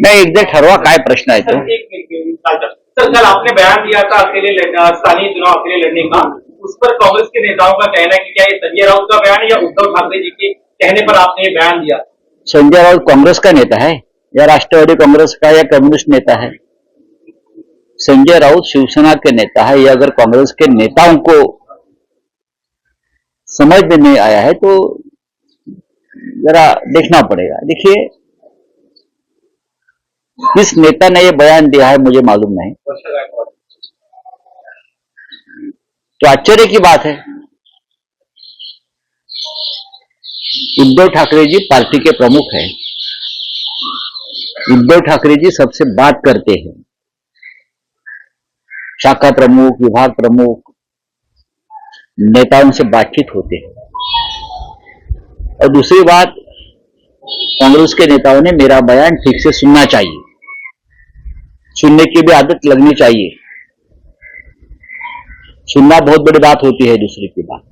नाही, एकदा ठरवा काय प्रश्न आहे तो. सर, कल आपने बयान दिया था स्थानीय चुनाव अकेले लड़ने का, उस पर कांग्रेस के नेताओं का कहना है कि क्या ये संजय राउत का बयान है या उद्धव ठाकरे जी के कहने पर आपने ये बयान दिया? संजय राउत कांग्रेस का नेता है या राष्ट्रवादी कांग्रेस का या कम्युनिस्ट नेता है? संजय राउत शिवसेना के नेता है. ये अगर कांग्रेस के नेताओं को समझ में नहीं आया है तो जरा देखना पड़ेगा. देखिए, किस नेता ने ये बयान दिया है मुझे मालूम नहीं, तो आश्चर्य की बात है. उद्धव ठाकरे जी पार्टी के प्रमुख हैं. उद्धव ठाकरे जी सबसे बात करते हैं, शाखा प्रमुख, विभाग प्रमुख, नेताओं से बातचीत होते हैं. और दूसरी बात, कांग्रेस के नेताओं ने मेरा बयान ठीक से सुनना चाहिए, सुनने की भी आदत लगनी चाहिए. सुनना बहुत बड़ी बात होती है. दूसरी की बात,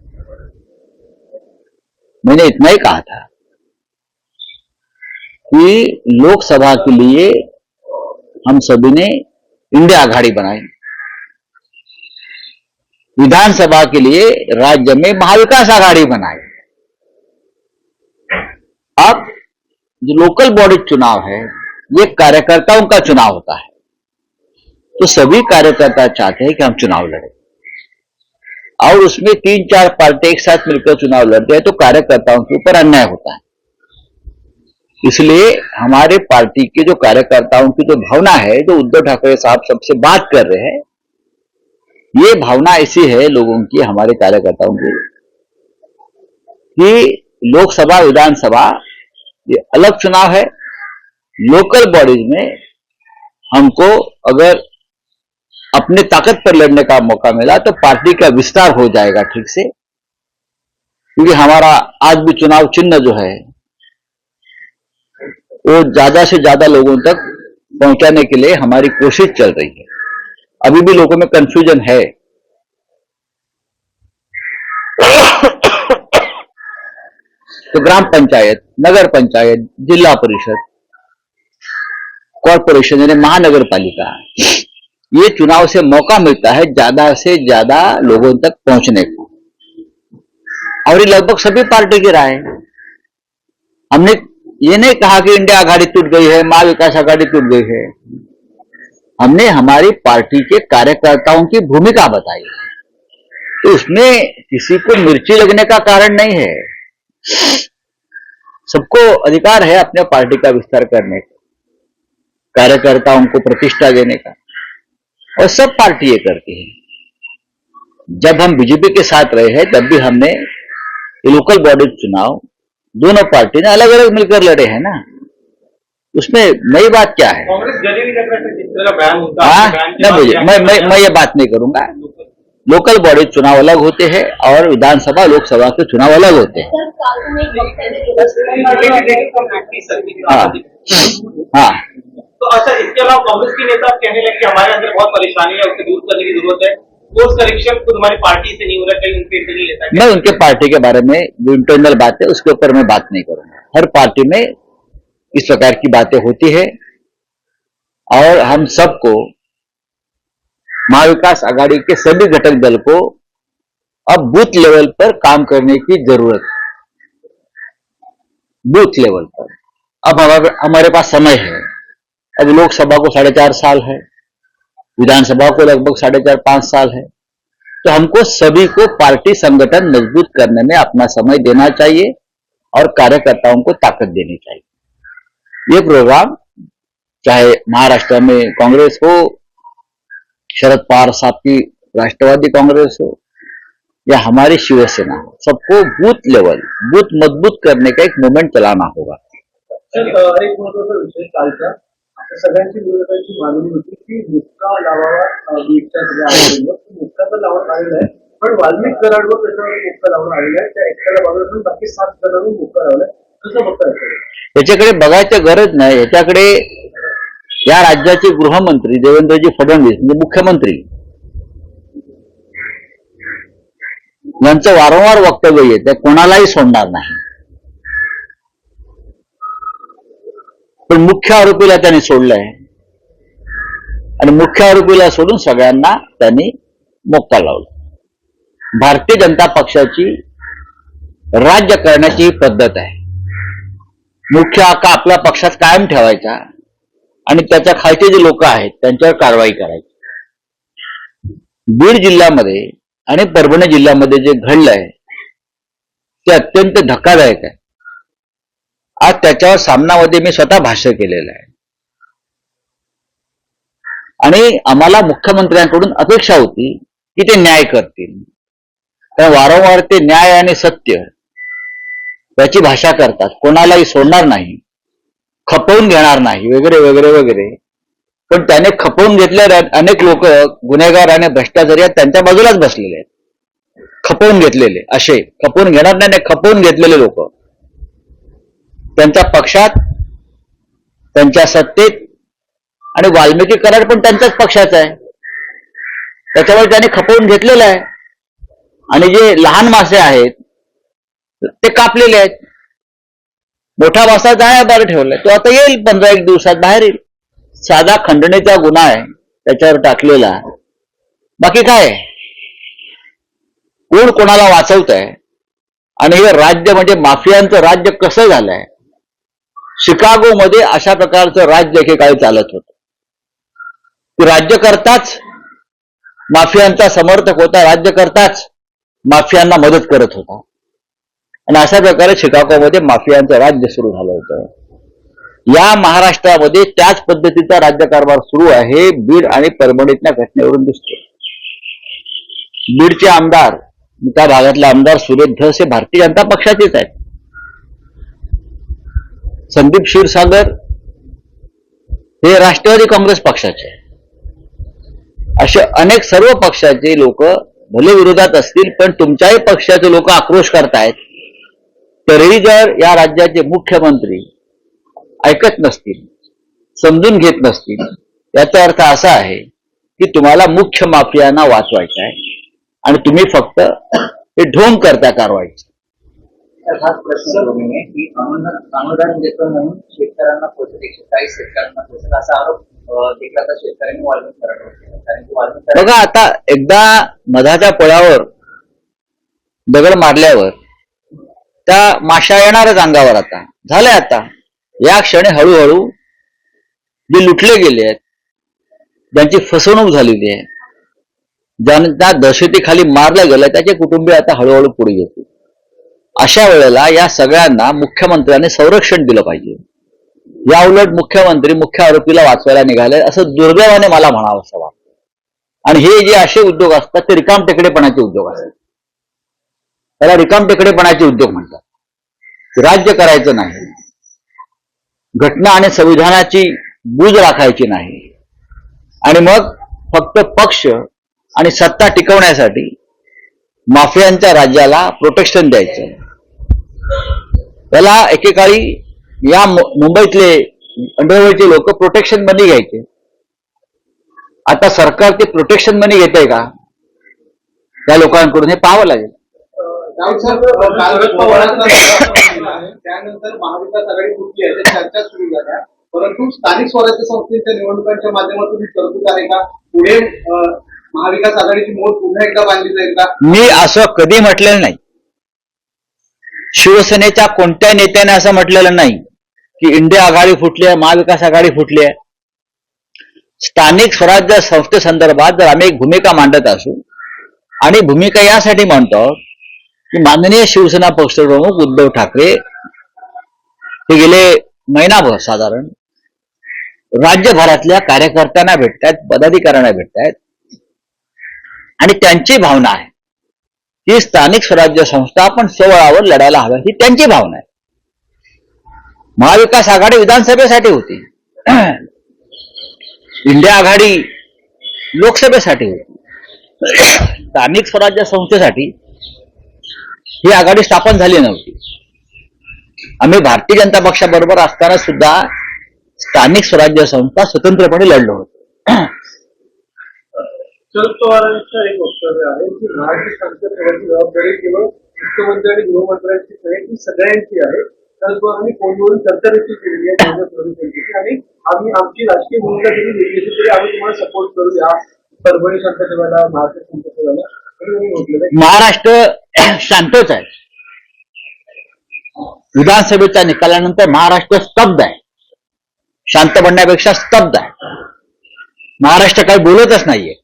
मैंने इतना ही कहा था कि लोकसभा के लिए हम सभी ने इंडिया आघाड़ी बनाई, विधानसभा के लिए राज्य में महाविकास आघाड़ी बनाई. अब जो लोकल बॉडी चुनाव है ये कार्यकर्ताओं का चुनाव होता है, तो सभी कार्यकर्ता चाहते हैं कि हम चुनाव लड़ें, और उसमें 3-4 पार्टी एक साथ मिलकर चुनाव लड़ते हैं तो कार्यकर्ताओं के ऊपर अन्याय होता है. इसलिए हमारे पार्टी के जो कार्यकर्ताओं की जो भावना है, जो उद्धव ठाकरे साहब सबसे बात कर रहे हैं, ये भावना ऐसी है लोगों की, हमारे कार्यकर्ताओं की, कि लोकसभा विधानसभा ये अलग चुनाव है. लोकल बॉडीज में हमको अगर अपने ताकत पर लड़ने का मौका मिला तो पार्टी का विस्तार हो जाएगा ठीक से. क्योंकि हमारा आज भी चुनाव चिन्ह जो है वो ज्यादा से ज्यादा लोगों तक पहुंचाने के लिए हमारी कोशिश चल रही है. अभी भी लोगों में कंफ्यूजन है. तो ग्राम पंचायत, नगर पंचायत, जिला परिषद, कॉरपोरेशन यानी महानगर पालिका, ये चुनाव से मौका मिलता है ज्यादा से ज्यादा लोगों तक पहुंचने को. और ये लगभग सभी पार्टी की राय है. हमने ये नहीं कहा कि इंडिया आघाड़ी टूट गई है, महाविकास आघाड़ी टूट गई है. हमने हमारी पार्टी के कार्यकर्ताओं की भूमिका बताई, तो उसमें किसी को मिर्ची लगने का कारण नहीं है. सबको अधिकार है अपने पार्टी का विस्तार करने का, कार्यकर्ताओं को प्रतिष्ठा देने का, और सब पार्टी ये करती है. जब हम बीजेपी के साथ रहे हैं तब भी हमने लोकल बॉडी चुनाव दोनों पार्टी ने अलग अलग मिलकर लड़े हैं ना, उसमें नई बात क्या है? कांग्रेस गले नहीं लग रहा जिस तरह बयान होता है. मैं ये बात नहीं करूंगा. लोकल बॉडी चुनाव अलग होते हैं और विधानसभा लोकसभा के चुनाव अलग होते हैं. हाँ. तो अच्छा, इसके अलावा कांग्रेस के नेता कहने लगे कि हमारे अंदर बहुत परेशानी है, उससे दूर करने की जरूरत है. कोर्स करेक्शन खुद हमारी पार्टी से नहीं हो रहा, कहीं उनके नहीं लेता. मैं उनके पार्टी के बारे में जो इंटरनल बात है उसके ऊपर मैं बात नहीं करूंगा. हर पार्टी में इस प्रकार की बातें होती है और हम सबको, महाविकास आघाड़ी के सभी घटक दल को अब बूथ लेवल पर काम करने की जरूरत है. बूथ लेवल पर अब हमारे पास समय है. अब लोकसभा को 4.5 साल है, विधानसभा को लगभग 4.5-5 साल है. तो हमको सभी को पार्टी संगठन मजबूत करने में अपना समय देना चाहिए और कार्यकर्ताओं को ताकत देनी चाहिए. ये प्रोग्राम चाहे महाराष्ट्र में कांग्रेस हो, शरद पवार साहब की राष्ट्रवादी कांग्रेस हो या हमारी शिवसेना हो, सबको बूथ लेवल, बूथ मजबूत करने का एक मूवमेंट चलाना होगा. एक महत्वाचा विषय कालचा, सगळ्यांची विरोधकांची मागणी होती की मुक्का लावावा बीटच्या सगळ्या आघाडीवर. मुक्का तर लावून आलेला आहे, पण वाल्मिक कराडवर त्याच्यावर मुक्का लावून आलेला आहे. त्या एकट्याला बाजूला बाकी 7 जणांनी मुक्का लावलाय. कसं बघता येतं? याच्याकडे बघायची गरज नाही. याच्याकडे या राज्याचे गृहमंत्री देवेंद्रजी फडणवीस म्हणजे मुख्यमंत्री यांचं वारंवार वक्तव्य येते, कोणालाही सोडणार नाही. पण मुख्य आरोपीला त्यांनी सोडलंय आणि मुख्य आरोपीला सोडून सगळ्यांना त्यांनी मोक्का लावला. भारतीय जनता पक्षाची राज्य करण्याची ही पद्धत आहे. मुख्य हक्क आपल्या पक्षात कायम ठेवायचा आणि त्याच्या खालचे जे लोक आहेत त्यांच्यावर कारवाई करायची. बीड जिल्ह्यामध्ये आणि परभणी जिल्ह्यामध्ये जे घडलंय ते अत्यंत धक्कादायक आहे. आज त्याच्यावर सामनामध्ये मी स्वतः भाष्य केलेलं आहे आणि आम्हाला मुख्यमंत्र्यांकडून अपेक्षा होती की ते न्याय करतील. कारण वारंवार ते न्याय आणि सत्य याची भाषा करतात, कोणालाही सोडणार नाही, खपवून घेणार नाही वगैरे वगैरे वगैरे. पण त्याने खपवून घेतलेले अनेक लोक गुन्हेगार आणि भ्रष्टाचारी त्यांच्या बाजूलाच बसलेले आहेत. खपवून घेतलेले असे खपवून घेणार नाही, खपवून घेतलेले लोक त्यांच्या पक्षात, त्यांच्या सत्तेत आणि वाल्मिकी कराड पण त्यांच्याच पक्षाचा आहे. त्याच्यामुळे त्यांनी खपवून घेतलेलं आहे आणि जे लहान मासे आहेत ते कापलेले आहेत. मोठा मासा आहे बाहेर ठेवलाय, तो आता येईल 15-1 दिवसात बाहेर येईल. साधा खंडणीचा गुन्हा आहे त्याच्यावर टाकलेला. बाकी काय कोण कोणाला वाचवत आहे. आणि हे राज्य म्हणजे माफियांचं राज्य कसं झालंय. शिकागोमध्ये अशा प्रकारचं राज्य एकेकाळी चालत होतं. राज्यकर्ताच माफियांचा समर्थक होता, राज्यकर्ताच माफियांना मदत करत होता आणि अशा प्रकारे शिकागोमध्ये माफियांचं राज्य सुरू झालं होतं. या महाराष्ट्रामध्ये त्याच पद्धतीचा राज्यकारभार सुरू आहे. बीड आणि परभणीतल्या घटनेवरून दिसतो. बीडचे आमदार, त्या भागातले आमदार सुरेश धस हे भारतीय जनता पक्षाचेच आहेत. संदीप क्षीरसागर हे राष्ट्रवादी काँग्रेस पक्षाचे. असे अनेक सर्व पक्षाचे लोक भले विरोधात असतील पण तुमच्याही पक्षाचे लोक आक्रोश करतायत. तरीही जर या राज्याचे मुख्यमंत्री ऐकत नसतील, समजून घेत नसतील, याचा अर्थ असा आहे की तुम्हाला मुख्य माफियांना वाचवायचं आहे आणि तुम्ही फक्त हे ढोंग करता कारवाईचं. हाच प्रश्न की अनुदान देतो म्हणून शेतकऱ्यांना पोहोचत, 140 शेतकऱ्यांना पोहोचत असा आरोप देखील आता शेतकऱ्यांनी वाल्मिक कराड. बघा आता एकदा मधाच्या पळावर दगड मारल्यावर त्या माशा येणारच अंगावर. आता झालंय. आता या क्षणी हळूहळू जे लुटले गेले आहेत, ज्यांची फसवणूक झालेली आहे, ज्यांना दहशतीखाली मारलं गेलं, त्याचे कुटुंबीय आता हळूहळू पुढे येतील. अशा वेळेला या सगळ्यांना मुख्यमंत्र्यांनी संरक्षण दिलं पाहिजे. या उलट मुख्यमंत्री मुख्य आरोपीला वाचवायला निघाले असं दुर्दैवाने मला म्हणावं असं वाटतं. आणि हे जे असे उद्योग असतात ते रिकाम टेकडेपणाचे उद्योग असतात. त्याला रिकाम टेकडेपणाचे उद्योग म्हणतात. राज्य करायचं नाही, घटना आणि संविधानाची बूज राखायची नाही आणि मग फक्त पक्ष आणि सत्ता टिकवण्यासाठी माफियांच्या राज्याला प्रोटेक्शन द्यायचं. त्याला एकेकाळी या मुंबईतले अंडरवर्ल्डचे लोक प्रोटेक्शन मनी घ्यायचे. आता सरकार ते प्रोटेक्शन मनी घेतंय का त्या लोकांकडून हे पाहावं लागेल. त्यानंतर महाविकास आघाडी कुठली आहे त्या चर्चा सुरू झाल्या, परंतु स्थानिक स्वराज्य संस्थेच्या निवडणुकांच्या माध्यमातून ही तरतूद आहे का? पुढे महाविकास आघाडीची मोड पुन्हा एकदा बांधली जाईल का? मी असं कधी म्हटलेलं नाही. शिवसेनेच्या कोणत्या नेत्याने असं म्हटलेलं नाही की इंडिया आघाडी फुटली आहे, महाविकास आघाडी फुटली आहे. स्थानिक स्वराज्य संस्थेसंदर्भात जर आम्ही एक भूमिका मांडत असू आणि भूमिका यासाठी मांडतो की माननीय शिवसेना पक्षप्रमुख उद्धव ठाकरे हे गेले महिनाभर साधारण राज्यभरातल्या कार्यकर्त्यांना भेटतायत, पदाधिकाऱ्यांना भेटतायत आणि त्यांची भावना आहे की स्थानिक स्वराज्य संस्था आपण स्वबळावर लढायला हव्या, ही त्यांची भावना आहे. महाविकास आघाडी विधानसभेसाठी होती, इंडिया आघाडी लोकसभेसाठी होती. स्थानिक स्वराज्य संस्थेसाठी ही आघाडी स्थापन झाली नव्हती. आम्ही भारतीय जनता पक्षाबरोबर असताना सुद्धा स्थानिक स्वराज्य संस्था स्वतंत्रपणे लढलो होतो. शरद पवारांचं एक वक्तव्य आहे की महाराष्ट्र शासनाची जबाबदारी केवळ मुख्यमंत्री आणि गृहमंत्र्यांची नाही, ती सगळ्यांची आहे. शरद पवारांनी फोनवरून चर्चा देखील केलेली आहे काँग्रेस प्रदेशांची आणि आम्ही आमची राजकीय भूमिका जरी वेगळी असेल तरी आम्ही तुम्हाला सपोर्ट करू या परभणी शांततेला महाराष्ट्र शांततेला म्हटलेलं आहे. महाराष्ट्र शांतच आहे. विधानसभेच्या निकालानंतर महाराष्ट्र स्तब्ध आहे. शांत बनण्यापेक्षा स्तब्ध आहे. महाराष्ट्र काही बोलतच नाहीये.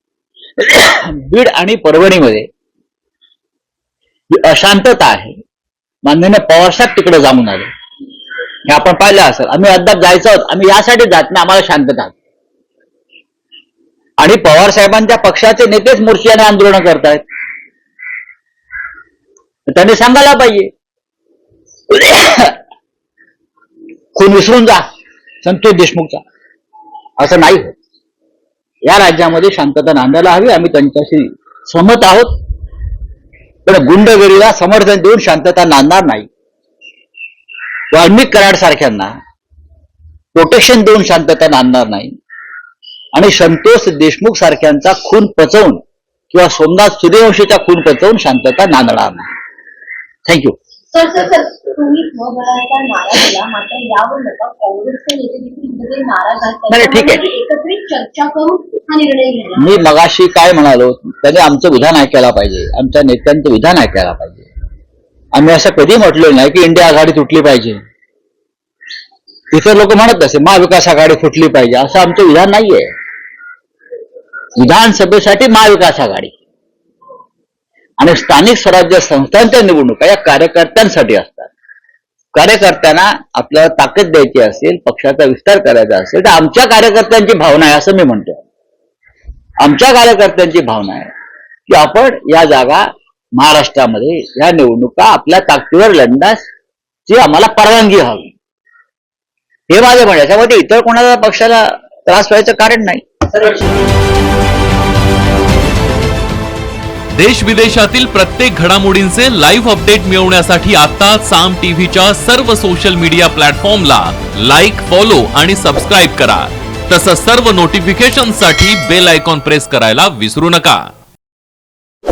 बीड आणि परभणीमध्ये जी अशांतता आहे, माननीय पवारसाहेब तिकडे जाऊन आले, हे आपण पाहिलं असेल. आम्ही अद्याप जायचं आहोत, आम्ही यासाठी जात नाही, आम्हाला शांतता. आणि पवार साहेबांच्या पक्षाचे नेतेच मोर्चाने आंदोलन करतायत. त्यांनी सांगायला पाहिजे, खून विसरून जा संतोष देशमुखचा. असं नाही होत. या राज्यामध्ये शांतता नांदायला हवी. आम्ही त्यांच्याशी सहमत आहोत, पण गुंडगिरीला समर्थन देऊन शांतता नांदणार नाही. वाल्मिक कराड सारख्यांना प्रोटेक्शन देऊन शांतता नांदणार नाही. आणि संतोष देशमुख सारख्यांचा खून पचवून किंवा सोमनाथ सूर्यवंशीचा खून पचवून शांतता नांदणार नाही. थँक्यू. सर तुम्ही स्वबळाचा नारा दिला, मात्र यावर नका काँग्रेसचे नेते देखील इथे नाराज आहेत. नाही, ठीक आहे. एकत्रित चर्चा करून हा निर्णय घेतला. मी मगाशी काय म्हणालो, त्याने आमचं विधान ऐकायला पाहिजे, आमच्या नेत्यांचं विधान ऐकायला पाहिजे. आम्ही असं कधी म्हटलो नाही की इंडिया आघाडी तुटली पाहिजे. इतर लोक म्हणत असे महाविकास आघाडी फुटली पाहिजे, असं आमचं विधान नाहीये. विधानसभेसाठी महाविकास आघाडी आणि स्थानिक स्वराज्य संस्थांच्या निवडणुका या कार्यकर्त्यांसाठी असतात. कार्यकर्त्यांना आपल्याला ताकद द्यायची असेल, पक्षाचा विस्तार करायचा असेल, तर आमच्या कार्यकर्त्यांची भावना आहे असं मी म्हणतो. आमच्या कार्यकर्त्यांची भावना आहे की आपण या जागा महाराष्ट्रामध्ये या निवडणुका आपल्या ताकदीवर लढण्याची आम्हाला परवानगी हवी. हे माझं म्हणणं. याच्यामध्ये इतर कोणाला पक्षाला त्रास व्हायचं कारण नाही. देश विदेशातील प्रत्येक घडामोडींचे लाईव्ह अपडेट मिळवण्यासाठी आता साम टीव्हीच्या सर्व सोशल मीडिया प्लॅटफॉर्मला लाईक, फॉलो आणि सबस्क्राईब करा. तसंच सर्व नोटिफिकेशनसाठी बेल आयकॉन प्रेस करायला विसरू नका.